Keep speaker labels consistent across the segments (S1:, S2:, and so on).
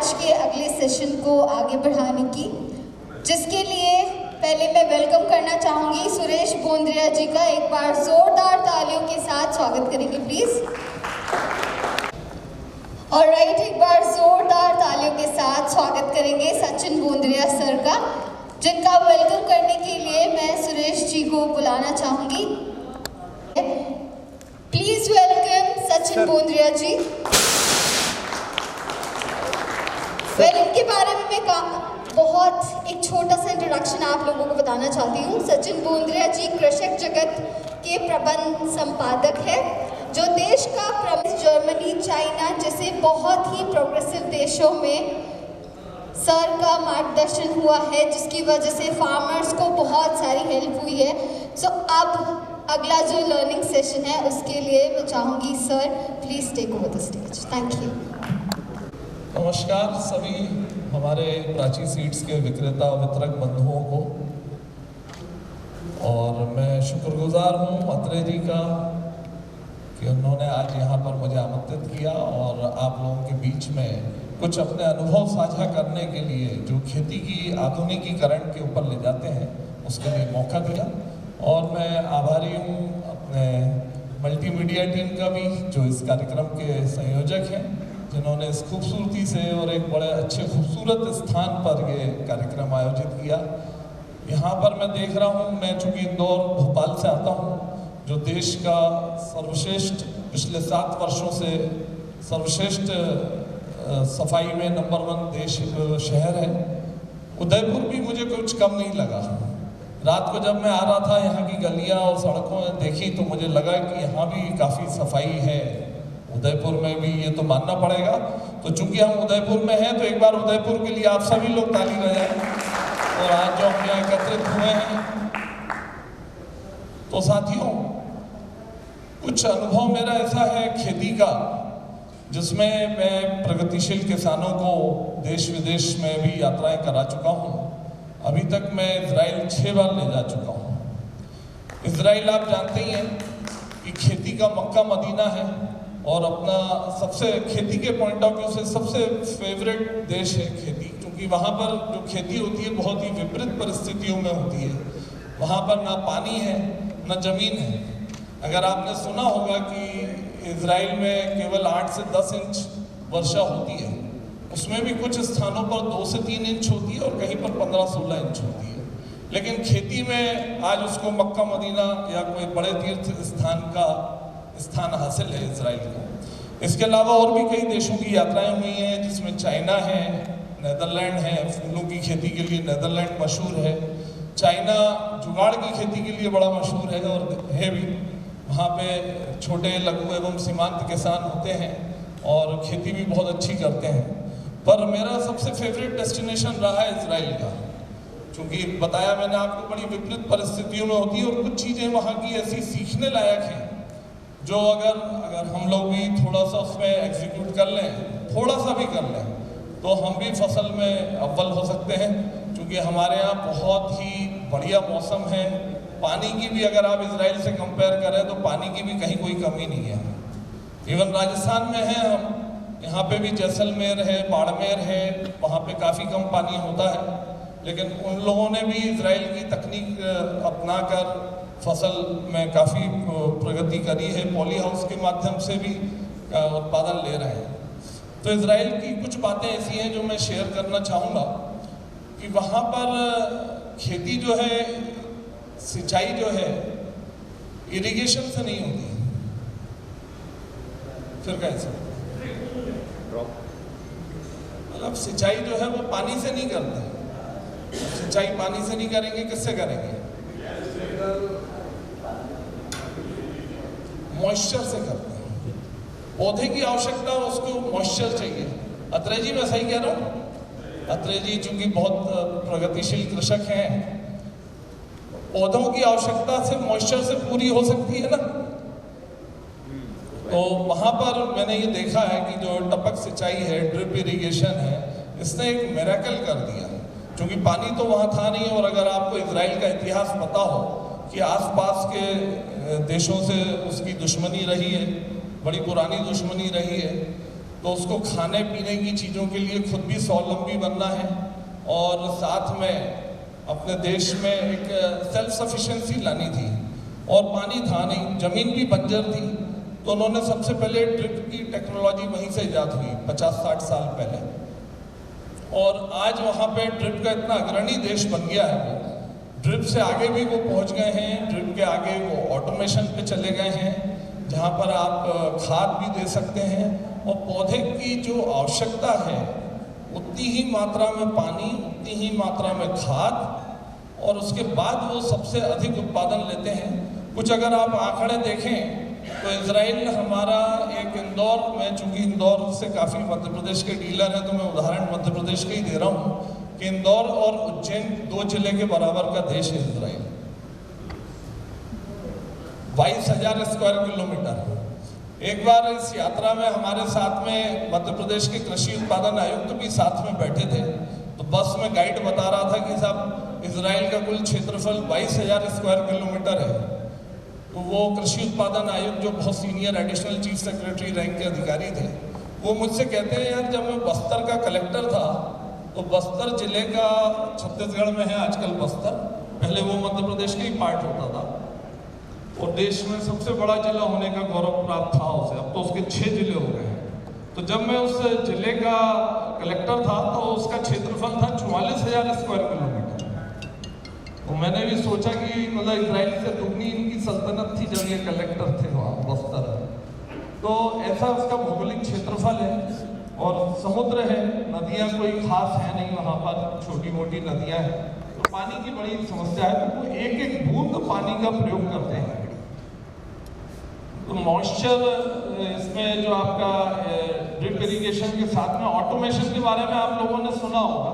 S1: आज के अगले सेशन को आगे बढ़ाने की, जिसके लिए पहले मैं वेलकम करना चाहूँगी सुरेश बोंद्रिया जी का। एक बार जोरदार तालियों के साथ स्वागत करेंगे प्लीज़। और राइट, एक बार जोरदार तालियों के साथ स्वागत करेंगे सचिन बोंद्रिया सर का, जिनका वेलकम करने के लिए मैं सुरेश जी को बुलाना चाहूँगी। Please welcome Sachin Bondriya ji. Well, इनके बारे में मैं बहुत एक छोटा सा इंट्रोडक्शन आप लोगों को बताना चाहती हूँ। सचिन बोंद्रिया जी कृषक जगत के प्रबंध संपादक है, जो देश का प्रमुख जर्मनी, चाइना जैसे बहुत ही प्रोग्रेसिव देशों में सर का मार्गदर्शन हुआ है, जिसकी वजह से फार्मर्स को बहुत सारी हेल्प हुई है। सो अब अगला जो लर्निंग सेशन है उसके लिए मैं चाहूँगी sir please take over the stage. Thank you.
S2: नमस्कार सभी हमारे प्राची सीड्स के विक्रेता वितरक बंधुओं को, और मैं शुक्रगुजार हूँ अत्रे जी का कि उन्होंने आज यहाँ पर मुझे आमंत्रित किया और आप लोगों के बीच में कुछ अपने अनुभव साझा करने के लिए जो खेती की आधुनिकीकरण के ऊपर ले जाते हैं उसके लिए मौका दिया। और मैं आभारी हूँ अपने मल्टीमीडिया टीम का भी, जो इस कार्यक्रम के संयोजक हैं, जिन्होंने इस खूबसूरती से और एक बड़े अच्छे खूबसूरत स्थान पर ये कार्यक्रम आयोजित किया। यहाँ पर मैं देख रहा हूँ, मैं चूँकि इंदौर भोपाल से आता हूँ, जो देश का सर्वश्रेष्ठ पिछले 7 वर्षों से सर्वश्रेष्ठ सफाई में नंबर 1 देश शहर है। उदयपुर भी मुझे कुछ कम नहीं लगा। रात को जब मैं आ रहा था, यहाँ की गलियाँ और सड़कों देखी तो मुझे लगा कि यहाँ भी काफ़ी सफाई है। उदयपुर में भी ये तो मानना पड़ेगा। तो चूंकि हम उदयपुर में हैं तो एक बार उदयपुर के लिए आप सभी लोग ताली बजाएं। और आज जो हम यहाँ एकत्रित हुए हैं, तो साथियों कुछ अनुभव मेरा ऐसा है खेती का, जिसमें मैं प्रगतिशील किसानों को देश विदेश में भी यात्राएं करा चुका हूँ। अभी तक मैं इजराइल 6 बार ले जा चुका हूँ। इजराइल आप जानते ही हैं कि खेती का मक्का मदीना है और अपना सबसे खेती के पॉइंट ऑफ व्यू से सबसे फेवरेट देश है खेती, क्योंकि वहाँ पर जो खेती होती है बहुत ही विपरीत परिस्थितियों में होती है। वहाँ पर ना पानी है ना जमीन है। अगर आपने सुना होगा कि इजराइल में केवल 8 से 10 इंच वर्षा होती है, उसमें भी कुछ स्थानों पर 2 से 3 इंच होती है और कहीं पर 15-16 इंच होती है। लेकिन खेती में आज उसको मक्का मदीना या कोई बड़े तीर्थ स्थान का स्थान हासिल है इजराइल को। इसके अलावा और भी कई देशों की यात्राएं हुई हैं, जिसमें चाइना है, नेदरलैंड है, फूलों की खेती के लिए नेदरलैंड मशहूर है। चाइना जुगाड़ की खेती के लिए बड़ा मशहूर है और है भी। वहाँ पे छोटे लघु एवं सीमांत किसान होते हैं और खेती भी बहुत अच्छी करते हैं। पर मेरा सबसे फेवरेट डेस्टिनेशन रहा है इजराइल का, क्योंकि बताया मैंने आपको बड़ी विपरीत परिस्थितियों में होती है और कुछ चीज़ें वहाँ की ऐसी सीखने लायक हैं जो अगर हम लोग भी थोड़ा सा उसमें एग्जीक्यूट कर लें, थोड़ा सा भी कर लें, तो हम भी फसल में अव्वल हो सकते हैं। क्योंकि हमारे यहाँ बहुत ही बढ़िया मौसम है। पानी की भी अगर आप इजराइल से कंपेयर करें तो पानी की भी कहीं कोई कमी नहीं है। इवन राजस्थान में है हम, यहाँ पे भी जैसलमेर है, बाड़मेर है, वहाँ पे काफ़ी कम पानी होता है। लेकिन उन लोगों ने भी इजराइल की तकनीक अपनाकर फसल में काफ़ी प्रगति करी है। पॉली हाउस के माध्यम से भी उत्पादन ले रहे हैं। तो इजराइल की कुछ बातें ऐसी हैं जो मैं शेयर करना चाहूँगा कि वहाँ पर खेती जो है, सिंचाई जो है, इरिगेशन से नहीं होती। फिर कैसे? मतलब सिंचाई जो है वो पानी से नहीं करते। सिंचाई पानी से नहीं करेंगे, किससे करेंगे? मॉइस्चर से करते हैं। पौधे की आवश्यकता, उसको मॉइस्चर चाहिए। अत्रे जी मैं सही कह रहा हूँ? अत्रे जी चूंकि बहुत प्रगतिशील कृषक हैं, पौधों की आवश्यकता से मॉइस्चर से पूरी हो सकती है ना। तो वहाँ पर मैंने ये देखा है कि जो टपक सिंचाई है, ड्रिप इरिगेशन है, इसने एक मिरेकल कर दिया। क्योंकि पानी तो वहाँ था नहीं। और अगर आपको इजराइल का इतिहास पता हो कि आसपास के देशों से उसकी दुश्मनी रही है, बड़ी पुरानी दुश्मनी रही है, तो उसको खाने पीने की चीज़ों के लिए खुद भी स्वावलंबी बनना है और साथ में अपने देश में एक सेल्फ सफिशिएंसी लानी थी। और पानी था नहीं, ज़मीन भी बंजर थी, तो उन्होंने सबसे पहले ड्रिप की टेक्नोलॉजी वहीं से ईजाद हुई 50-60 साल पहले। और आज वहाँ पे ड्रिप का इतना अग्रणी देश बन गया है, वो ड्रिप से आगे भी वो पहुँच गए हैं। ड्रिप के आगे वो ऑटोमेशन पे चले गए हैं, जहाँ पर आप खाद भी दे सकते हैं और पौधे की जो आवश्यकता है उतनी ही मात्रा में पानी, उतनी ही मात्रा में खाद, और उसके बाद वो सबसे अधिक उत्पादन लेते हैं। कुछ अगर आप आंकड़े देखें तो इजराइल हमारा एक इंदौर में, चूंकि इंदौर से काफ़ी मध्य प्रदेश के डीलर हैं तो मैं उदाहरण मध्य प्रदेश का ही दे रहा हूँ कि इंदौर और उज्जैन 2 जिले के बराबर का देश है इजराइल। 22,000 square kilometre. एक बार इस यात्रा में हमारे साथ में मध्य प्रदेश के कृषि उत्पादन आयुक्त भी साथ में बैठे थे, तो बस में गाइड बता रहा था कि साहब इजराइल का कुल क्षेत्रफल 22,000 स्क्वायर किलोमीटर है। तो वो कृषि उत्पादन आयुक्त जो बहुत senior additional chief secretary rank के अधिकारी थे, वो मुझसे कहते हैं यार जब मैं बस्तर का कलेक्टर था तो बस्तर जिले का, छत्तीसगढ़ में है आजकल बस्तर, पहले वो मध्य प्रदेश का ही पार्ट होता था और देश में सबसे बड़ा जिला होने का गौरव प्राप्त था उसे। अब तो उसके 6 जिले हो गए हैं। तो जब मैं उस जिले का कलेक्टर था तो उसका क्षेत्रफल था 44,000 स्क्वायर किलोमीटर। तो मैंने भी सोचा कि मतलब इजराइल से दुगनी इनकी सल्तनत थी जब ये कलेक्टर थे वहाँ बस्तर। तो ऐसा उसका भौगोलिक क्षेत्रफल है और समुद्र है, नदियाँ कोई खास है नहीं वहाँ पर, छोटी मोटी नदियाँ हैं। तो पानी की बड़ी समस्या है, तो वो एक एक बूंद पानी का प्रयोग करते हैं। तो मॉइस्चर इसमें जो आपका ड्रिप इरिगेशन के साथ में ऑटोमेशन के बारे में आप लोगों ने सुना होगा,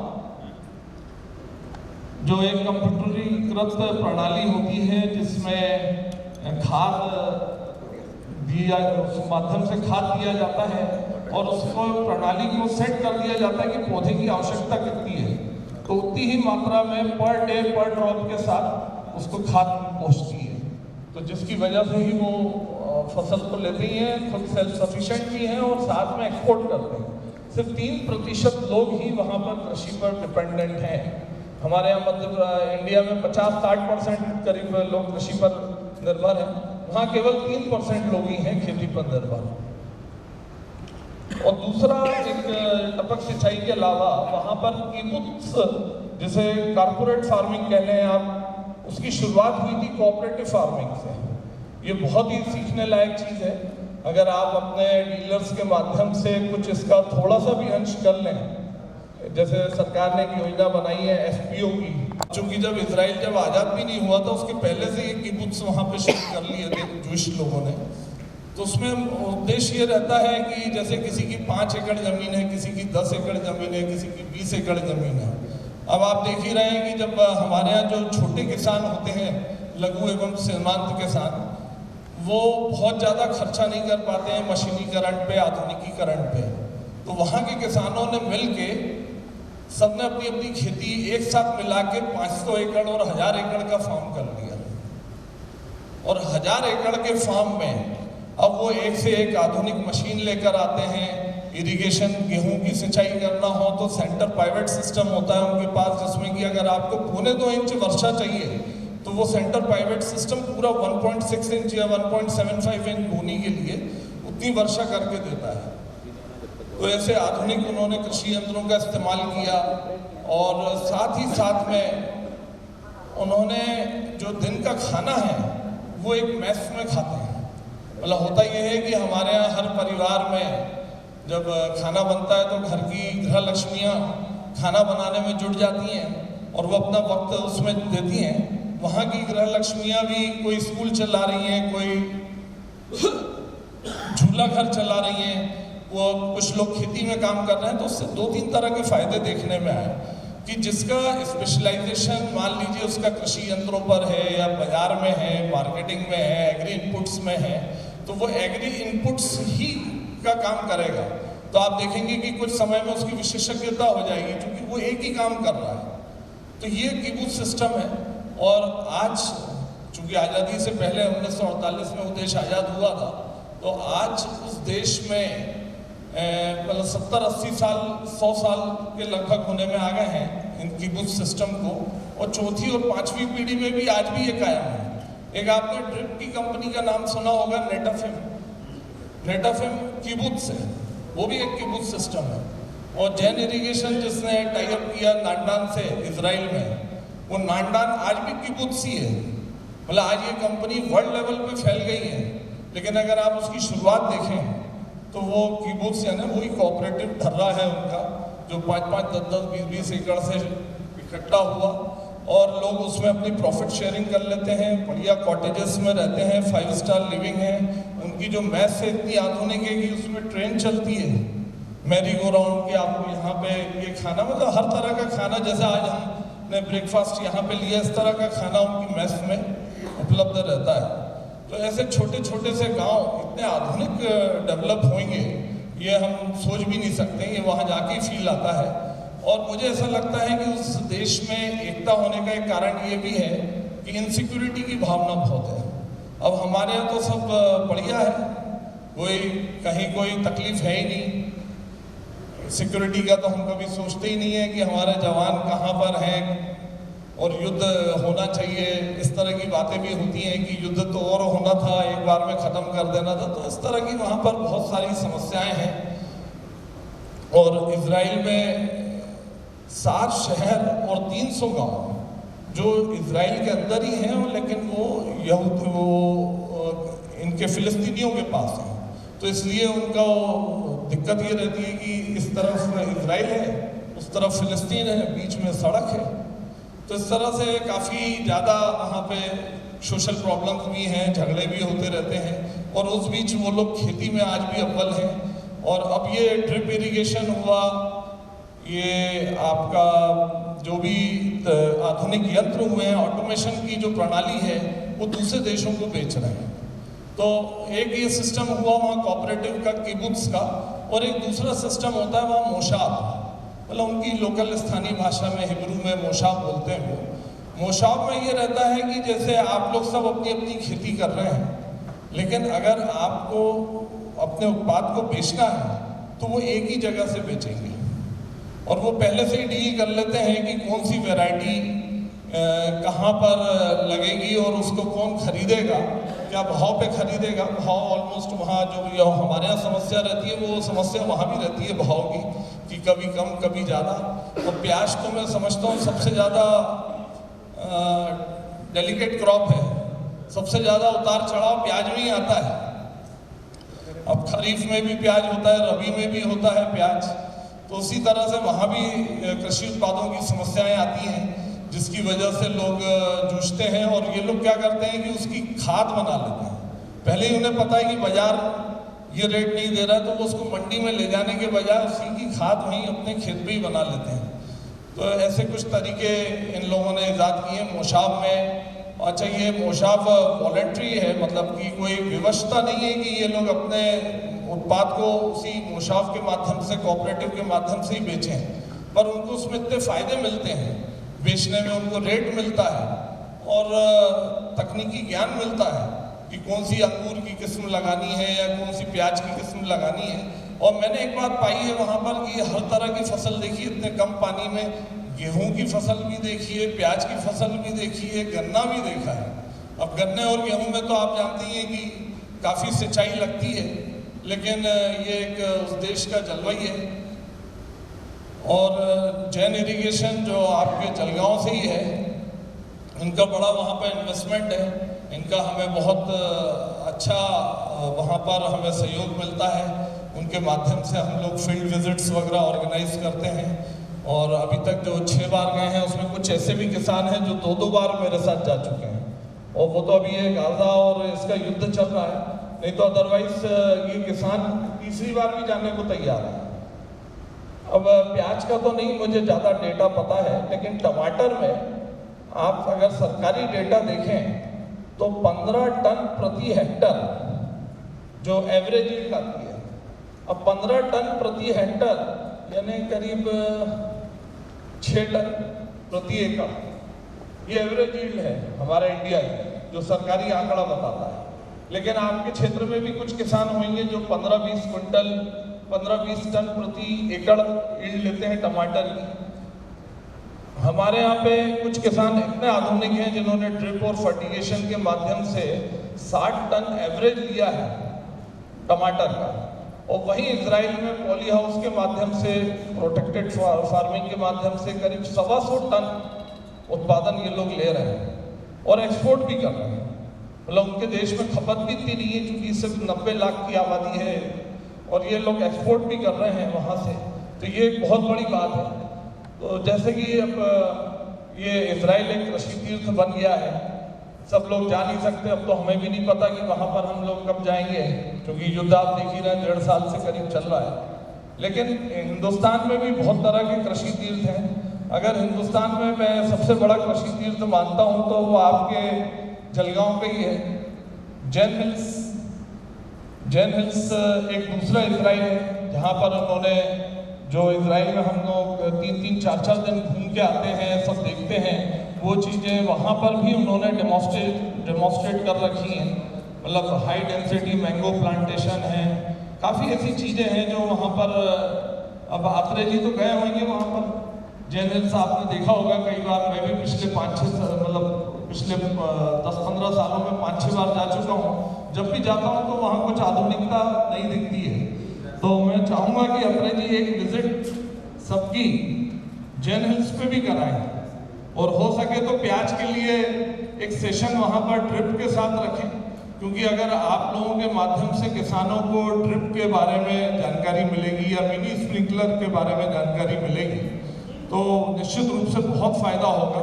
S2: जो एक कंप्यूटरीकृत प्रणाली होती है जिसमें खाद दिया, उस माध्यम से खाद दिया जाता है और उसको प्रणाली को सेट कर दिया जाता है कि पौधे की आवश्यकता कितनी है, तो उतनी ही मात्रा में पर डे पर ड्रॉप के साथ उसको खाद पहुँचती है। तो जिसकी वजह से ही वो फसल को लेते ही हैं, खुद सेल्फ सफिशिएंट भी हैं और साथ में एक्सपोर्ट करते हैं। सिर्फ 3% लोग ही वहाँ पर कृषि पर डिपेंडेंट हैं। हमारे यहाँ मध्य इंडिया में 50-60% करीब लोग कृषि पर निर्भर हैं, वहाँ केवल 3% लोग ही हैं खेती पर निर्भर। और दूसरा, एक टपक सिंचाई के अलावा वहाँ पर किबुत्स, जिसे कारपोरेट फार्मिंग कह रहे हैं आप, उसकी शुरुआत हुई थी कोऑपरेटिव फार्मिंग से। ये बहुत ही सीखने लायक चीज़ है। अगर आप अपने डीलर्स के माध्यम से कुछ इसका थोड़ा सा भी अंश कर लें, जैसे सरकार ने एक योजना बनाई है FPO की, चूंकि जब इजराइल जब आज़ाद भी नहीं हुआ था उसके पहले से ये किबुत्स वहाँ पे शुरू कर लिए थे जूश लोगों ने। तो उसमें उद्देश्य ये रहता है कि जैसे किसी की 5 एकड़ ज़मीन है, किसी की 10 एकड़ ज़मीन है, किसी की 20 एकड़ ज़मीन है। अब आप देख ही रहे हैं कि जब हमारे यहाँ जो छोटे किसान होते हैं, लघु एवं सीमांत किसान, वो बहुत ज़्यादा खर्चा नहीं कर पाते हैं मशीनीकरण पे, आधुनिकीकरण पे। तो वहाँ के किसानों ने मिल के सबने अपनी अपनी खेती एक साथ मिला के 500 एकड़ और 1000 एकड़ का फार्म कर लिया। और 1000 एकड़ के फार्म में अब वो एक से एक आधुनिक मशीन लेकर आते हैं। इरिगेशन, गेहूं की सिंचाई करना हो तो सेंटर पाइवट सिस्टम होता है उनके पास, जिसमें कि अगर आपको 1.25 इंच वर्षा चाहिए तो वो सेंटर पाइवट सिस्टम पूरा 1.6 इंच या 1.75 इंच बोनी के लिए उतनी वर्षा करके देता है। तो ऐसे आधुनिक उन्होंने कृषि यंत्रों का इस्तेमाल किया और साथ ही साथ में उन्होंने जो दिन का खाना है वो एक मैस में खाते हैं। मतलब होता ये है कि हमारे यहाँ हर परिवार में जब खाना बनता है तो घर की गृह लक्ष्मियाँ खाना बनाने में जुट जाती हैं और वो अपना वक्त उसमें देती हैं। वहाँ की गृह लक्ष्मियाँ भी कोई स्कूल चला रही हैं, कोई झूला घर चला रही हैं, वो कुछ लोग खेती में काम कर रहे हैं। तो उससे 2-3 तरह के फायदे देखने में आए कि जिसका स्पेशलाइजेशन मान लीजिए उसका कृषि यंत्रों पर है या बाजार में है, मार्केटिंग में है, एग्री इनपुट्स में है, तो वो एग्री इनपुट्स ही का काम करेगा। तो आप देखेंगे कि कुछ समय में उसकी विशेषज्ञता हो जाएगी क्योंकि वो एक ही काम कर रहा है। तो ये किबुत्स सिस्टम है। और आज चूंकि आज़ादी से पहले 1948 में वो देश आज़ाद हुआ था, तो आज उस देश में मतलब 70-80 साल 100 साल के लगभग होने में आ गए हैं इन किबुत्ज सिस्टम को, और चौथी और पांचवी पीढ़ी में भी आज भी ये कायम है। एक आपने ड्रिप की कंपनी का नाम सुना होगा, नेटाफिम किबुत्ज है, वो भी एक किबुत्ज सिस्टम है। और जैन इरिगेशन जिसने टाई अप किया नांडान से इजराइल में, वो नांडान आज भी किबुत्ज ही है। मतलब आज ये कंपनी वर्ल्ड लेवल पे फैल गई है, लेकिन अगर आप उसकी शुरुआत देखें तो वो किबुत्ज यानी वही कोऑपरेटिव ढर्रा है उनका, जो 5-5, 10-10, 20-20 एकड़ से इकट्ठा हुआ, और लोग उसमें अपनी प्रॉफिट शेयरिंग कर लेते हैं, बढ़िया कॉटेजेस में रहते हैं, 5 स्टार लिविंग है। उनकी जो मैस है इतनी आधुनिक है कि उसमें ट्रेन चलती है, मैरी गो राउंड की। आपको यहाँ पे ये खाना, मतलब हर तरह का खाना, जैसे आज हमने ब्रेकफास्ट यहाँ पे लिया, इस तरह का खाना उनकी मैस में उपलब्ध रहता है। तो ऐसे छोटे छोटे से गांव इतने आधुनिक डेवलप होंगे, ये हम सोच भी नहीं सकते, ये वहाँ जाके ही फील आता है। और मुझे ऐसा लगता है कि उस देश में एकता होने का एक कारण ये भी है कि इनसिक्योरिटी की भावना बहुत है। अब हमारे यहाँ तो सब बढ़िया है, कहीं कोई तकलीफ है ही नहीं। सिक्योरिटी का तो हम कभी सोचते ही नहीं है कि हमारे जवान कहाँ पर हैं और युद्ध होना चाहिए। इस तरह की बातें भी होती हैं कि युद्ध तो और होना था, एक बार में ख़त्म कर देना था। तो इस तरह की वहाँ पर बहुत सारी समस्याएं हैं। और इजराइल में 7 शहर और 300 गांव जो इजराइल के अंदर ही हैं, लेकिन वो इनके फिलिस्तीनियों के पास हैं। तो इसलिए उनका दिक्कत ये रहती है कि इस तरफ इजराइल है, उस तरफ फिलिस्तीन है, बीच में सड़क है। तो इस तरह से काफ़ी ज़्यादा वहाँ पे सोशल प्रॉब्लम्स भी हैं, झगड़े भी होते रहते हैं। और उस बीच वो लोग खेती में आज भी अव्वल हैं। और अब ये ड्रिप इरिगेशन हुआ, ये आपका जो भी आधुनिक यंत्र हुए हैं, ऑटोमेशन की जो प्रणाली है, वो दूसरे देशों को बेच रहे हैं। तो एक ये सिस्टम हुआ वहाँ कोऑपरेटिव का, किबुत्ज का, और एक दूसरा सिस्टम होता है वहाँ मोशाब, मतलब उनकी लोकल स्थानीय भाषा में हिब्रू में मोशाब बोलते हैं। वो मोशाब में ये रहता है कि जैसे आप लोग सब अपनी अपनी खेती कर रहे हैं, लेकिन अगर आपको अपने उत्पाद को बेचना है तो वो एक ही जगह से बेचेंगे, और वो पहले से ही डील कर लेते हैं कि कौन सी वैरायटी कहाँ पर लगेगी और उसको कौन खरीदेगा, क्या भाव पे खरीदेगा। भाव ऑलमोस्ट वहाँ जो हमारे यहाँ समस्या रहती है, वो समस्या वहाँ भी रहती है भाव की, कि कभी कम कभी ज़्यादा। और प्याज तो मैं समझता हूँ सबसे ज़्यादा डेलिकेट क्रॉप है, सबसे ज़्यादा उतार चढ़ाव प्याज में ही आता है। अब खरीफ में भी प्याज होता है, रबी में भी होता है प्याज। तो उसी तरह से वहाँ भी कृषि उत्पादों की समस्याएं आती हैं, जिसकी वजह से लोग जूझते हैं। और ये लोग क्या करते हैं कि उसकी खाद बना लेते हैं। पहले ही उन्हें पता है कि बाजार ये रेट नहीं दे रहा है, तो वो उसको मंडी में ले जाने के बजाय उसी की खाद वहीं अपने खेत पे ही बना लेते हैं। तो ऐसे कुछ तरीके इन लोगों ने ईजाद किए मोशाब में। अच्छा, ये मोशाब वॉलेंट्री है, मतलब कि कोई व्यवस्था नहीं है कि ये लोग अपने उत्पाद को उसी मोशाब के माध्यम से, कोऑपरेटिव के माध्यम से ही बेचें, पर उनको उसमें इतने फायदे मिलते हैं, बेचने में उनको रेट मिलता है और तकनीकी ज्ञान मिलता है कि कौन सी अंगूर की किस्म लगानी है या कौन सी प्याज की किस्म लगानी है। और मैंने एक बात पाई है वहाँ पर कि हर तरह की फसल देखी, इतने कम पानी में गेहूं की फसल भी देखी है, प्याज की फसल भी देखी है, गन्ना भी देखा है। अब गन्ने और गेहूं में तो आप जानते ही हैं कि काफ़ी सिंचाई लगती है, लेकिन ये एक उस देश का जलवायु है। और जैन इरिगेशन जो आपके जलगांव से ही है, इनका बड़ा वहाँ पर इन्वेस्टमेंट है, इनका हमें बहुत अच्छा वहाँ पर हमें सहयोग मिलता है। उनके माध्यम से हम लोग फील्ड विजिट्स वगैरह ऑर्गेनाइज करते हैं। और अभी तक जो 6 बार गए हैं, उसमें कुछ ऐसे भी किसान हैं जो 2-2 बार मेरे साथ जा चुके हैं। और वो तो अभी ये गाजा और इसका युद्ध चल रहा है, नहीं तो अदरवाइज ये किसान तीसरी बार भी जाने को तैयार है। अब प्याज का तो नहीं मुझे ज़्यादा डेटा पता है, लेकिन टमाटर में आप अगर सरकारी डेटा देखें तो 15 टन प्रति हेक्टर जो एवरेज यील्ड आती है। अब 15 टन प्रति हेक्टर यानी करीब 6 टन प्रति एकड़, ये एवरेज यील्ड है हमारा इंडिया की, जो सरकारी आंकड़ा बताता है। लेकिन आपके क्षेत्र में भी कुछ किसान होंगे जो 15-20 क्विंटल 15-20 टन प्रति एकड़ यील्ड लेते हैं टमाटर की। हमारे यहाँ पे कुछ किसान इतने आधुनिक हैं जिन्होंने ड्रिप और फर्टिगेशन के माध्यम से 60 टन एवरेज लिया है टमाटर का, और वहीं इजराइल में पॉली हाउस के माध्यम से, प्रोटेक्टेड फार्मिंग के माध्यम से करीब 125 टन उत्पादन ये लोग ले रहे हैं और एक्सपोर्ट भी कर रहे हैं। मतलब उनके देश में खपत भी इतनी नहीं है क्योंकि सिर्फ 90 लाख की आबादी है और ये लोग एक्सपोर्ट भी कर रहे हैं वहाँ से, तो ये एक बहुत बड़ी बात है। तो जैसे कि अब ये इजराइल एक कृषि तीर्थ बन गया है, सब लोग जा नहीं सकते, अब तो हमें भी नहीं पता कि वहाँ पर हम लोग कब जाएंगे, क्योंकि युद्ध आप देख ही रहे हैं 1.5 साल से करीब चल रहा है। लेकिन हिंदुस्तान में भी बहुत तरह के कृषि तीर्थ हैं। अगर हिंदुस्तान में मैं सबसे बड़ा कृषि तीर्थ मानता हूँ तो वो आपके जलगांव पे ही है, जैन हिल्स एक दूसरा इजराइल है जहाँ पर उन्होंने, जो इजराइल में हम लोग 3-3, 4-4 दिन घूम के आते हैं, सब देखते हैं, वो चीज़ें वहाँ पर भी उन्होंने डेमोस्ट्रेट कर रखी हैं। मतलब हाई डेंसिटी मैंगो प्लांटेशन है, काफ़ी ऐसी चीज़ें हैं जो वहाँ पर, अब आत्रे जी तो गए होंगे वहाँ पर, जैन हिल्स आपने देखा होगा कई बार, मैं भी पिछले 10-15 सालों में 5-6 बार जा चुका हूँ। जब भी जाता हूँ तो वहाँ कुछ आधुनिकता नहीं दिखती है, तो मैं चाहूँगा कि अत्रे जी एक विजिट सबकी जैन हिल्स पे भी कराएं, और हो सके तो प्याज के लिए एक सेशन वहाँ पर ड्रिप के साथ रखें, क्योंकि अगर आप लोगों के माध्यम से किसानों को ड्रिप के बारे में जानकारी मिलेगी या मिनी स्प्रिंकलर के बारे में जानकारी मिलेगी तो निश्चित रूप से बहुत फायदा होगा,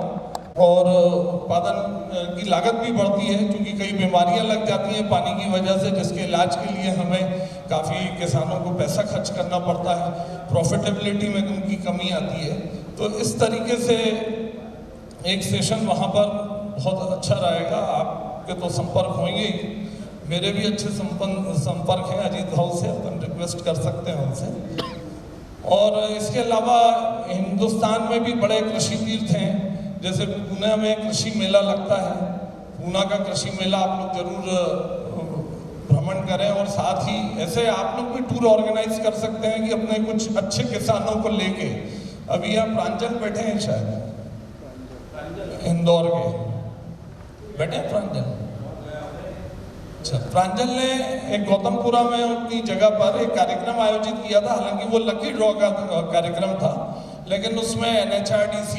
S2: और उत्पादन की लागत भी बढ़ती है क्योंकि कई बीमारियां लग जाती हैं पानी की वजह से, जिसके इलाज के लिए हमें काफ़ी किसानों को पैसा खर्च करना पड़ता है, प्रॉफिटेबिलिटी में उनकी कमी आती है। तो इस तरीके से एक सेशन वहाँ पर बहुत अच्छा रहेगा। आपके तो संपर्क होंगे ही, मेरे भी अच्छे संपर्क हैं अजीत हाउस से, अपन रिक्वेस्ट कर सकते हैं उनसे। और इसके अलावा हिंदुस्तान में भी बड़े कृषि तीर्थ हैं, जैसे पुणे में कृषि मेला लगता है, पूना का कृषि मेला आप लोग जरूर भ्रमण करें, और साथ ही ऐसे आप लोग भी टूर ऑर्गेनाइज कर सकते हैं कि अपने कुछ अच्छे किसानों को लेके। अभी यहाँ प्रांजल बैठे हैं शायद, इंदौर के बैठे हैं प्रांजल। अच्छा, प्रांजल ने एक गौतमपुरा में अपनी जगह पर एक कार्यक्रम आयोजित किया था, हालांकि वो लकी ड्रॉ का कार्यक्रम था, लेकिन उसमें NHRDC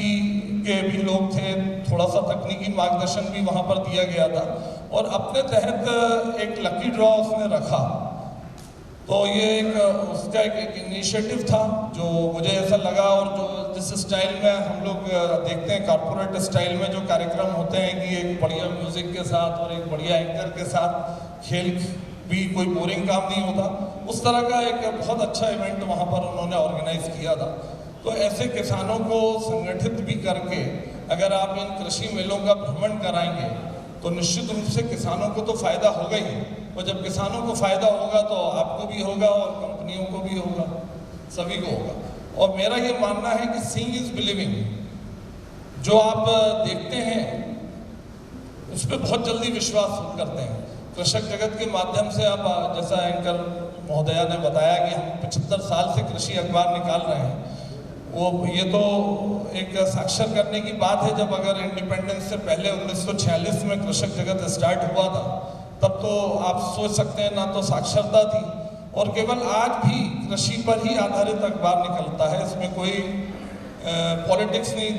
S2: के भी लोग थे, थोड़ा सा तकनीकी मार्गदर्शन भी वहाँ पर दिया गया था, और अपने तहत एक लकी ड्रॉ उसने रखा। तो ये एक उसका एक इनिशिएटिव था जो मुझे ऐसा लगा, और जो जिस स्टाइल में हम लोग देखते हैं कॉर्पोरेट स्टाइल में जो कार्यक्रम होते हैं कि एक बढ़िया म्यूजिक के साथ और एक बढ़िया एंकर के साथ खेल भी, कोई बोरिंग काम नहीं होता, उस तरह का एक बहुत अच्छा इवेंट वहाँ पर उन्होंने ऑर्गेनाइज किया था। तो ऐसे किसानों को संगठित भी करके अगर आप इन कृषि मेलों का भ्रमण कराएंगे तो निश्चित रूप से किसानों को तो फायदा होगा ही, और जब किसानों को फायदा होगा तो आपको भी होगा और कंपनियों को भी होगा, सभी को होगा। और मेरा ये मानना है कि सीइंग इज बिलीविंग, जो आप देखते हैं उस पर बहुत जल्दी विश्वास करते हैं। कृषक जगत के माध्यम से आप, जैसा एंकर महोदया ने बताया कि हम 75 साल से कृषि अखबार निकाल रहे हैं, वो ये तो एक साक्षर करने की बात है। जब अगर इंडिपेंडेंस से पहले 1946 में कृषक जगत स्टार्ट हुआ था, तब तो आप सोच सकते हैं ना तो साक्षरता थी, और केवल आज भी कृषि पर ही आधारित अखबार निकलता है। इसमें कोई पॉलिटिक्स नहीं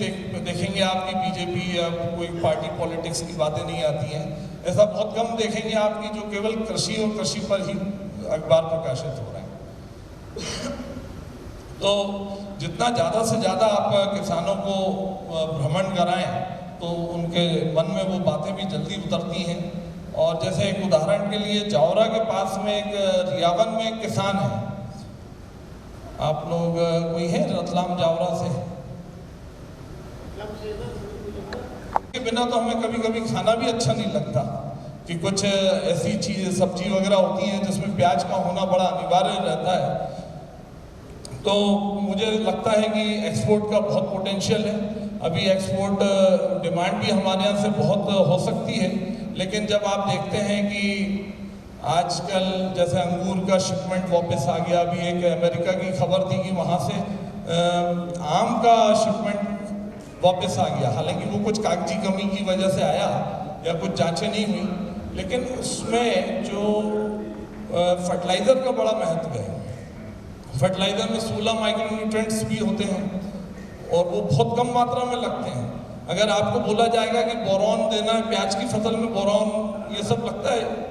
S2: देखेंगे आपकी, बीजेपी या कोई पार्टी पॉलिटिक्स की बातें नहीं आती हैं। ऐसा बहुत कम देखेंगे आपकी जो केवल कृषि और कृषि पर ही अखबार प्रकाशित हो रहे हैं। तो जितना ज़्यादा से ज़्यादा आप किसानों को भ्रमण कराएं तो उनके मन में वो बातें भी जल्दी उतरती हैं। और जैसे एक उदाहरण के लिए जावरा के पास में एक रियावन में एक किसान है, आप लोग कोई है रतलाम जावरा से? के बिना तो हमें कभी कभी खाना भी अच्छा नहीं लगता, कि कुछ ऐसी चीज़ सब्जी वगैरह होती हैं जिसमें प्याज का होना बड़ा अनिवार्य रहता है। तो मुझे लगता है कि एक्सपोर्ट का बहुत पोटेंशियल है। अभी एक्सपोर्ट डिमांड भी हमारे यहाँ से बहुत हो सकती है, लेकिन जब आप देखते हैं कि आजकल जैसे अंगूर का शिपमेंट वापस आ गया, अभी एक अमेरिका की खबर थी कि वहाँ से आम का शिपमेंट वापस आ गया। हालांकि वो कुछ कागजी कमी की वजह से आया या कुछ जांचें नहीं हुई, लेकिन उसमें जो फर्टिलाइज़र का बड़ा महत्व है। फर्टिलाइज़र में 16 माइक्रोन्यूट्रिएंट्स भी होते हैं और वो बहुत कम मात्रा में लगते हैं। अगर आपको बोला जाएगा कि बोरॉन देना है, प्याज की फसल में बोरॉन ये सब लगता है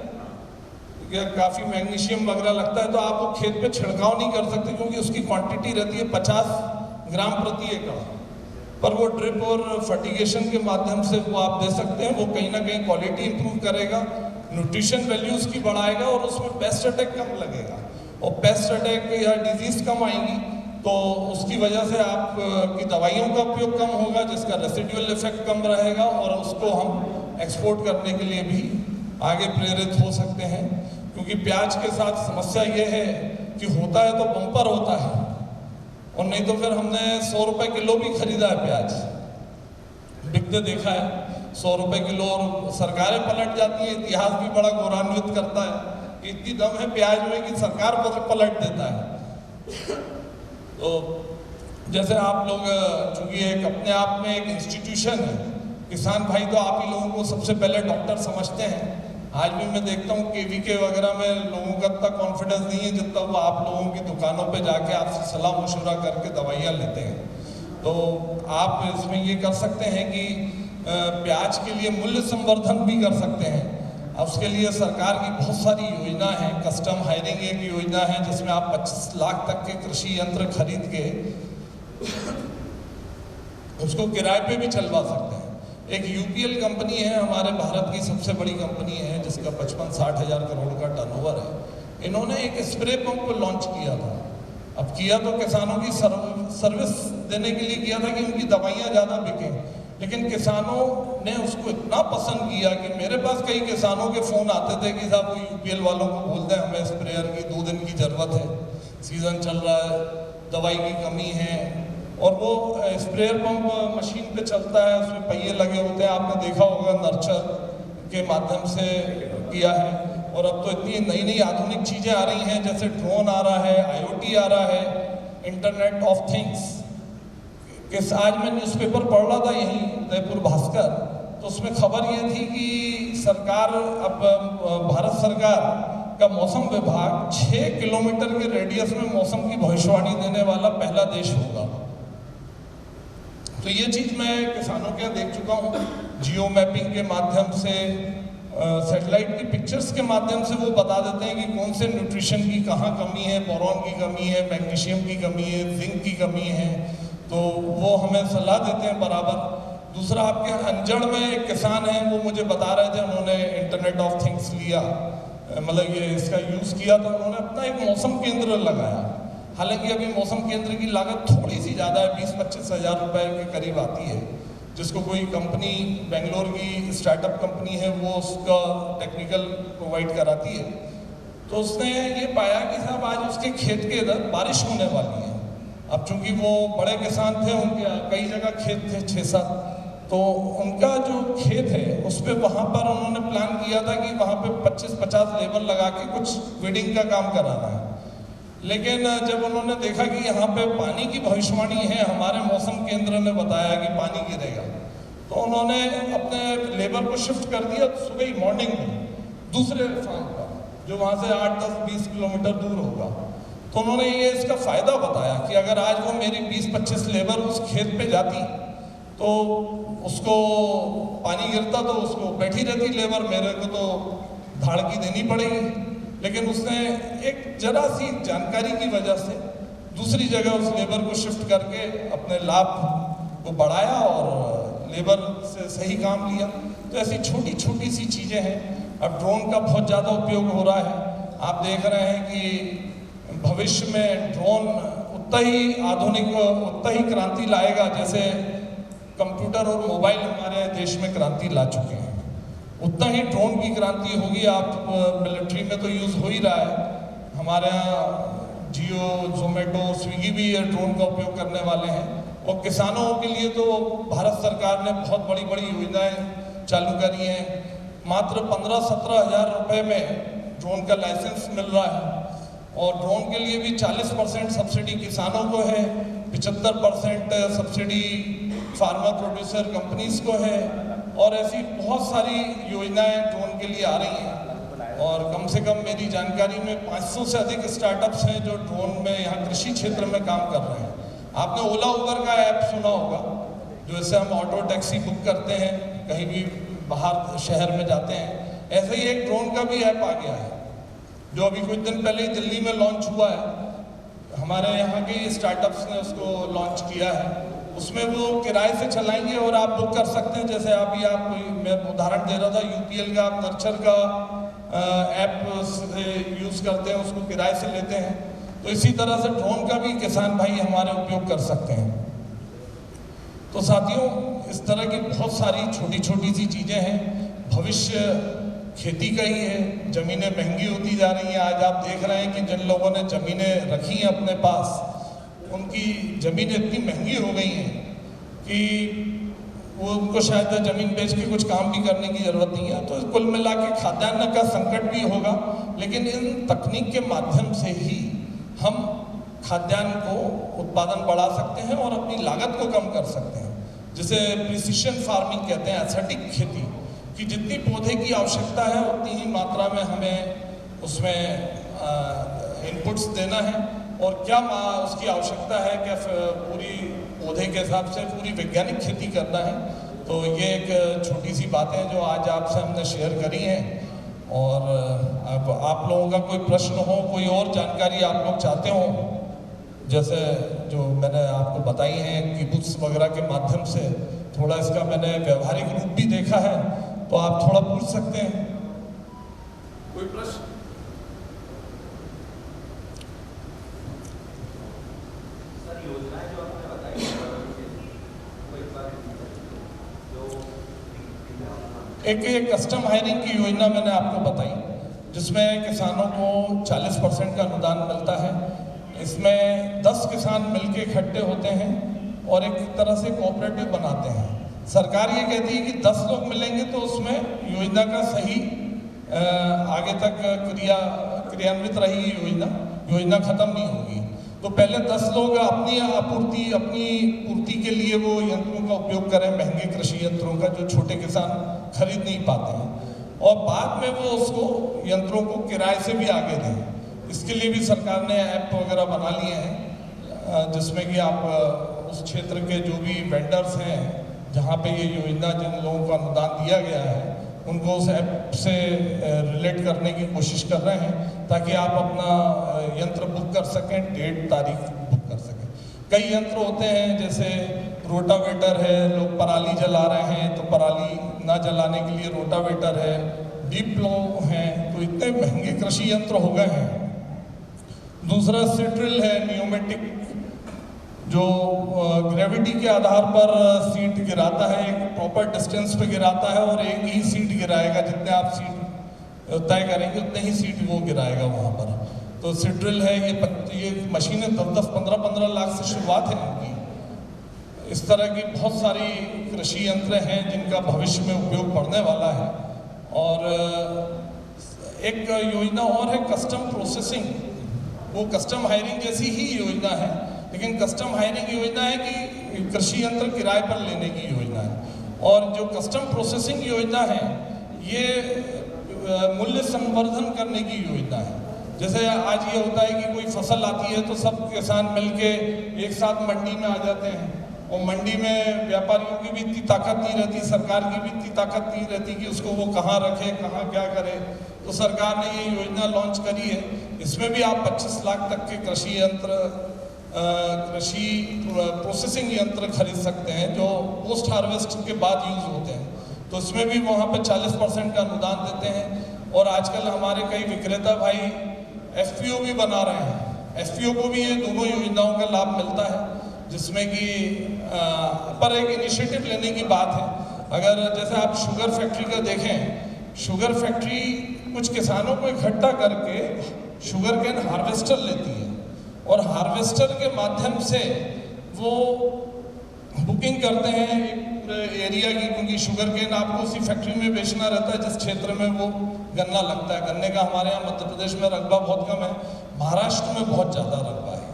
S2: या काफ़ी मैग्नीशियम वगैरह लगता है, तो आप वो खेत पे छिड़काव नहीं कर सकते क्योंकि उसकी क्वांटिटी रहती है 50 ग्राम प्रति एकड़। पर वो ड्रिप और फर्टिगेशन के माध्यम से वो आप दे सकते हैं। वो कहीं ना कहीं क्वालिटी इंप्रूव करेगा, न्यूट्रिशन वैल्यू उसकी बढ़ाएगा और उसमें पेस्ट अटैक कम लगेगा। और पेस्ट अटैक या डिजीज कम आएंगी तो उसकी वजह से आपकी दवाइयों का उपयोग कम होगा, जिसका रेसिडुअल इफेक्ट कम रहेगा और उसको हम एक्सपोर्ट करने के लिए भी आगे प्रेरित हो सकते हैं। क्योंकि प्याज के साथ समस्या ये है कि होता है तो बम्पर होता है, और नहीं तो फिर हमने 100 रुपए किलो भी खरीदा है प्याज, बिकते देखा है 100 रुपए किलो, और सरकारें पलट जाती हैं। इतिहास भी बड़ा गौरवान्वित करता है कि इतनी दम है प्याज में कि सरकार पलट देता है। तो जैसे आप लोग चूंकि एक अपने आप में एक इंस्टीट्यूशन है, किसान भाई तो आप ही लोगों को सबसे पहले डॉक्टर समझते हैं। आज भी मैं देखता हूँ KVK वगैरह में लोगों का इतना कॉन्फिडेंस नहीं है जितना वो आप लोगों की दुकानों पे जाके आपसे सलाह मशवरा करके दवाइयाँ लेते हैं। तो आप इसमें ये कर सकते हैं कि प्याज के लिए मूल्य संवर्धन भी कर सकते हैं। अब उसके लिए सरकार की बहुत सारी योजना है। कस्टम हायरिंग एक योजना है जिसमें आप 25 लाख तक के कृषि यंत्र खरीद के उसको किराए पे भी चलवा सकते हैं। एक UPL कंपनी है, हमारे भारत की सबसे बड़ी कंपनी है जिसका 55-60 हज़ार करोड़ का टर्नओवर है। इन्होंने एक स्प्रे पंप लॉन्च किया था। अब किया तो किसानों की सर्विस देने के लिए किया था कि उनकी दवाइयाँ ज़्यादा बिकें, लेकिन किसानों ने उसको इतना पसंद किया कि मेरे पास कई किसानों के फ़ोन आते थे कि साहब वो UPL वालों को बोल दें हमें स्प्रेयर की 2 दिन की ज़रूरत है, सीज़न चल रहा है, दवाई की कमी है। और वो स्प्रेयर पंप मशीन पे चलता है, उसमें पहिए लगे होते हैं, आपने देखा होगा, नर्चर के माध्यम से किया है। और अब तो इतनी नई नई आधुनिक चीज़ें आ रही हैं, जैसे ड्रोन आ रहा है, IoT आ रहा है, इंटरनेट ऑफ थिंग्स। आज मैं न्यूज़पेपर पढ़ रहा था यहीं जयपुर भास्कर, तो उसमें खबर ये थी कि सरकार अब भारत सरकार का मौसम विभाग 6 किलोमीटर के रेडियस में मौसम की भविष्यवाणी देने वाला पहला देश होगा। तो ये चीज़ मैं किसानों के देख चुका हूँ। जियो मैपिंग के माध्यम से, सैटेलाइट की पिक्चर्स के माध्यम से वो बता देते हैं कि कौन से न्यूट्रिशन की कहाँ कमी है, बोरॉन की कमी है, मैग्नीशियम की कमी है, जिंक की कमी है, तो वो हमें सलाह देते हैं बराबर। दूसरा, आपके अंजड़ में एक किसान है, वो मुझे बता रहे थे, उन्होंने इंटरनेट ऑफ थिंग्स लिया, मतलब ये इसका यूज़ किया, तो उन्होंने अपना एक मौसम केंद्र लगाया। हालांकि अभी मौसम केंद्र की लागत थोड़ी सी ज़्यादा है, 20-25 हज़ार रुपए के करीब आती है, जिसको कोई कंपनी बेंगलोर की स्टार्टअप कंपनी है वो उसका टेक्निकल प्रोवाइड कराती है। तो उसने ये पाया कि साहब आज उसके खेत के इधर बारिश होने वाली है। अब चूंकि वो बड़े किसान थे, उनके कई जगह खेत थे 6-7, तो उनका जो खेत है उस पर वहाँ पर उन्होंने प्लान किया था कि वहाँ पे 25-50 लेबर लगा के कुछ वीडिंग का काम कराना है। लेकिन जब उन्होंने देखा कि यहाँ पे पानी की भविष्यवाणी है, हमारे मौसम केंद्र ने बताया कि पानी गिरेगा, तो उन्होंने अपने लेबर को शिफ्ट कर दिया सुबह ही मॉर्निंग में दूसरे फार्म पर, जो वहाँ से 8-10-20 किलोमीटर दूर होगा। तो उन्होंने ये इसका फ़ायदा बताया कि अगर आज वो मेरी 20-25 लेबर उस खेत पे जाती तो उसको पानी गिरता तो उसको बैठी रहती लेबर, मेरे को तो धाड़ की देनी पड़ेगी। लेकिन उसने एक जरा सी जानकारी की वजह से दूसरी जगह उस लेबर को शिफ्ट करके अपने लाभ को बढ़ाया और लेबर से सही काम लिया। तो ऐसी छोटी छोटी सी चीज़ें हैं। अब ड्रोन का बहुत ज़्यादा उपयोग हो रहा है। आप देख रहे हैं कि भविष्य में ड्रोन उतना ही आधुनिक, उतना ही क्रांति लाएगा जैसे कंप्यूटर और मोबाइल हमारे देश में क्रांति ला चुके हैं, उतना ही ड्रोन की क्रांति होगी। आप मिलिट्री में तो यूज़ हो ही रहा है, हमारे यहाँ जियो, जोमेटो, स्विगी भी ये ड्रोन का उपयोग करने वाले हैं। और किसानों के लिए तो भारत सरकार ने बहुत बड़ी बड़ी योजनाएं चालू करी हैं। मात्र 15-17 हज़ार रुपये में ड्रोन का लाइसेंस मिल रहा है और ड्रोन के लिए भी 40% सब्सिडी किसानों को है, 75% सब्सिडी फार्मर प्रोड्यूसर कंपनीज को है और ऐसी बहुत सारी योजनाएं ड्रोन के लिए आ रही हैं। और कम से कम मेरी जानकारी में 500 से अधिक स्टार्टअप्स हैं जो ड्रोन में यहाँ कृषि क्षेत्र में काम कर रहे हैं। आपने ओला उबर का ऐप सुना होगा, जो इससे हम ऑटो टैक्सी बुक करते हैं, कहीं भी बाहर शहर में जाते हैं। ऐसे ही एक ड्रोन का भी ऐप आ गया है जो अभी कुछ दिन पहले ही दिल्ली में लॉन्च हुआ है। हमारे यहाँ के स्टार्टअप्स ने उसको लॉन्च किया है। उसमें वो किराए से चलाएंगे और आप बुक कर सकते हैं। जैसे अभी आप, मैं उदाहरण दे रहा था, यूपीएल का, आप नर्चर का ऐप यूज़ करते हैं, उसको किराए से लेते हैं। तो इसी तरह से ड्रोन का भी किसान भाई हमारे उपयोग कर सकते हैं। तो साथियों, इस तरह की बहुत सारी छोटी छोटी सी चीज़ें हैं। भविष्य खेती का ही है। ज़मीनें महंगी होती जा रही हैं। आज आप देख रहे हैं कि जिन लोगों ने ज़मीनें रखी हैं अपने पास, उनकी ज़मीनें इतनी महंगी हो गई हैं कि वो उनको शायद ज़मीन बेच के कुछ काम भी करने की ज़रूरत नहीं है। तो कुल मिला के खाद्यान्न का संकट भी होगा, लेकिन इन तकनीक के माध्यम से ही हम खाद्यान्न को उत्पादन बढ़ा सकते हैं और अपनी लागत को कम कर सकते हैं। जिसे प्रिसिशन फार्मिंग कहते हैं, सटीक खेती, कि जितनी पौधे की आवश्यकता है उतनी ही मात्रा में हमें उसमें इनपुट्स देना है और क्या उसकी आवश्यकता है, क्या पूरी पौधे के हिसाब से पूरी वैज्ञानिक खेती करना है। तो ये एक छोटी सी बातें जो आज आपसे हमने शेयर करी हैं। और अब आप लोगों का कोई प्रश्न हो, कोई और जानकारी आप लोग चाहते हो, जैसे जो मैंने आपको बताई हैं किबुत्स वगैरह के माध्यम से, थोड़ा इसका मैंने व्यवहारिक रूप भी देखा है, तो आप थोड़ा पूछ सकते हैं। कोई प्रश्न?
S3: सर, योजनाएं जो आपने बताई
S2: एक कस्टम हायरिंग की योजना मैंने आपको बताई, जिसमें किसानों को 40% का अनुदान मिलता है। इसमें 10 किसान मिलके इकट्ठे होते हैं और एक तरह से कोऑपरेटिव बनाते हैं। सरकार ये कहती है कि 10 लोग मिलेंगे तो उसमें योजना का सही आगे तक क्रियान्वित रहेगी, योजना खत्म नहीं होगी। तो पहले 10 लोग अपनी पूर्ति के लिए वो यंत्रों का उपयोग करें, महंगे कृषि यंत्रों का, जो छोटे किसान खरीद नहीं पाते हैं, और बाद में वो उसको यंत्रों को किराए से भी आगे दें। इसके लिए भी सरकार ने ऐप वगैरह बना लिए हैं, जिसमें कि आप उस क्षेत्र के जो भी वेंडर्स हैं जहाँ पे ये योजना, जिन लोगों को अनुदान दिया गया है, उनको उस ऐप से रिलेट करने की कोशिश कर रहे हैं, ताकि आप अपना यंत्र बुक कर सकें, डेट तारीख बुक कर सकें। कई यंत्र होते हैं, जैसे रोटावेटर है, लोग पराली जला रहे हैं तो पराली ना जलाने के लिए रोटावेटर है, डीप प्लो है, तो इतने महंगे कृषि यंत्र हो गए हैं। दूसरा सीड्रिल है, न्यूमेटिक, जो ग्रेविटी के आधार पर सीड गिराता है, एक प्रॉपर डिस्टेंस पे गिराता है और एक ही सीड गिराएगा, जितने आप सीड तय करेंगे उतने ही सीड वो गिराएगा वहाँ पर। तो सीड्रिल है, ये मशीनें 10-15 लाख से शुरुआत है इनकी। इस तरह की बहुत सारी कृषि यंत्र हैं जिनका भविष्य में उपयोग पड़ने वाला है। और एक योजना और है कस्टम प्रोसेसिंग, वो कस्टम हायरिंग जैसी ही योजना है, लेकिन कस्टम हायरिंग योजना है कि कृषि यंत्र किराए पर लेने की योजना है। और जो कस्टम प्रोसेसिंग योजना है, ये मूल्य संवर्धन करने की योजना है। जैसे आज ये होता है कि कोई फसल आती है तो सब किसान मिलके एक साथ मंडी में आ जाते हैं, और मंडी में व्यापारियों की भी इतनी ताकत नहीं रहती, सरकार की भी इतनी ताकत नहीं रहती कि उसको वो कहाँ रखे, कहाँ क्या करे। तो सरकार ने ये योजना लॉन्च करी है। इसमें भी आप 25 लाख तक के कृषि प्रोसेसिंग यंत्र खरीद सकते हैं, जो पोस्ट हार्वेस्ट के बाद यूज होते हैं। तो इसमें भी वहाँ पे 40% का अनुदान देते हैं। और आजकल हमारे कई विक्रेता भाई FPO भी बना रहे हैं। FPO को भी ये दोनों योजनाओं का लाभ मिलता है, जिसमें कि पर एक इनिशिएटिव लेने की बात है। अगर जैसे आप शुगर फैक्ट्री का देखें, शुगर फैक्ट्री कुछ किसानों को इकट्ठा करके शुगर केन हार्वेस्टर लेती है, और हार्वेस्टर के माध्यम से वो बुकिंग करते हैं एक पूरे एरिया की, क्योंकि शुगर केन आपको उसी फैक्ट्री में बेचना रहता है जिस क्षेत्र में वो गन्ना लगता है। गन्ने का हमारे यहाँ मध्य प्रदेश में रकबा बहुत कम है, महाराष्ट्र में बहुत ज़्यादा रकबा है।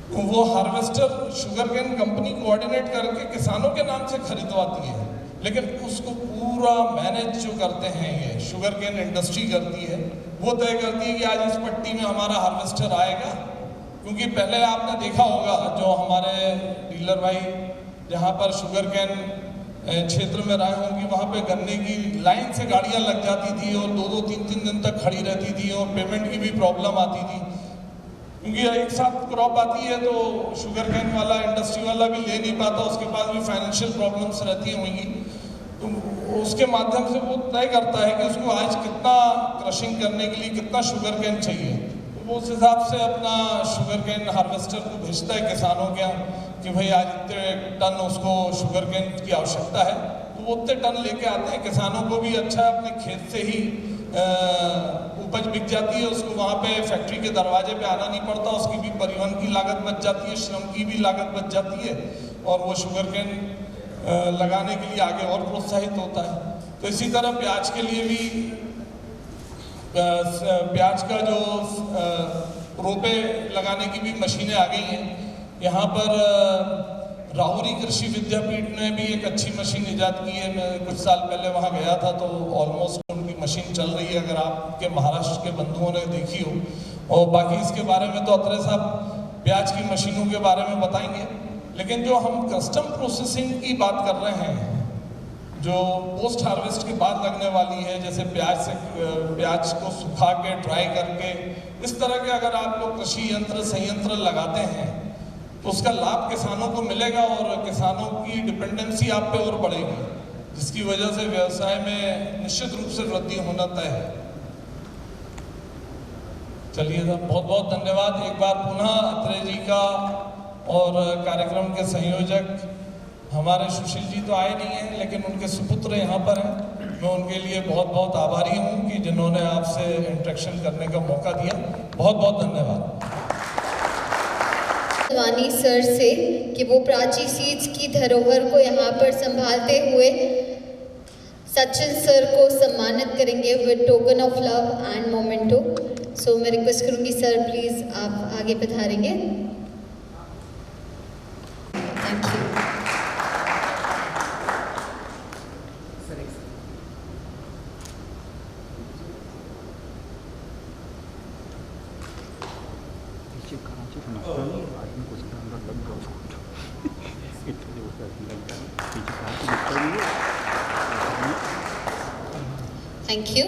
S2: तो वो harvester sugar cane company coordinate करके किसानों के नाम से खरीदवाती है, लेकिन उसको पूरा मैनेज जो करते हैं ये शुगर केन इंडस्ट्री करती है। वो तय करती है कि आज इस पट्टी में हमारा हार्वेस्टर आएगा, क्योंकि पहले आपने देखा होगा जो हमारे डीलर भाई जहाँ पर शुगर केन क्षेत्र में रहे होंगे, वहाँ पे गन्ने की लाइन से गाड़ियाँ लग जाती थी और 2-2, 3-3 दिन तक खड़ी रहती थी और पेमेंट की भी प्रॉब्लम आती थी, क्योंकि एक साथ क्रॉप आती है तो शुगर केन वाला इंडस्ट्री वाला भी ले नहीं पाता, उसके पास भी फाइनेंशियल प्रॉब्लम्स रहती होंगी। तो उसके माध्यम से वो तय करता है कि उसको आज कितना क्रशिंग करने के लिए कितना शुगर केन चाहिए, तो वो उस हिसाब से अपना शुगर केन हार्वेस्टर को भेजता है किसानों के यहाँ कि भाई आज इतने टन उसको शुगर केन की आवश्यकता है, तो वो उतने टन लेके आते हैं। किसानों को भी अच्छा अपने खेत से ही उपज बिक जाती है, उसको वहाँ पे फैक्ट्री के दरवाजे पे आना नहीं पड़ता, उसकी भी परिवहन की लागत बच जाती है, श्रम की भी लागत बच जाती है, और वो शुगर केन लगाने के लिए आगे और प्रोत्साहित होता है। तो इसी तरह प्याज के लिए भी प्याज का जो रोपे लगाने की भी मशीनें आ गई हैं। यहाँ पर राहुरी कृषि विद्यापीठ ने भी एक अच्छी मशीन ईजाद की है। मैं कुछ साल पहले वहाँ गया था तो ऑलमोस्ट उनकी मशीन चल रही है, अगर आपके महाराष्ट्र के बंधुओं ने देखी हो। और बाकी इसके बारे में तो अत्रे साहब प्याज की मशीनों के बारे में बताएंगे, लेकिन जो हम कस्टम प्रोसेसिंग की बात कर रहे हैं, जो पोस्ट हार्वेस्ट के बाद लगने वाली है, जैसे प्याज को सुखा के ड्राई करके, इस तरह के अगर आप लोग कृषि यंत्र संयंत्र लगाते हैं तो उसका लाभ किसानों को मिलेगा और किसानों की डिपेंडेंसी आप पे और बढ़ेगी, जिसकी वजह से व्यवसाय में निश्चित रूप से वृद्धि होना तय है। चलिए साहब, बहुत बहुत धन्यवाद एक बार पुनः अत्रे जी का। और कार्यक्रम के संयोजक हमारे सुशील जी तो आए नहीं हैं, लेकिन उनके सुपुत्र यहाँ पर हैं। मैं उनके लिए बहुत बहुत आभारी हूँ कि जिन्होंने आपसे इंटरेक्शन करने का मौका दिया। बहुत बहुत धन्यवाद
S1: वानी सर से कि वो प्राची सीड्स की धरोहर को यहाँ पर संभालते हुए सचिन सर को सम्मानित करेंगे with token of love and memento. So मैं रिक्वेस्ट करूँगी सर प्लीज़ आप आगे पधारेंगे। Thank you. Thank you.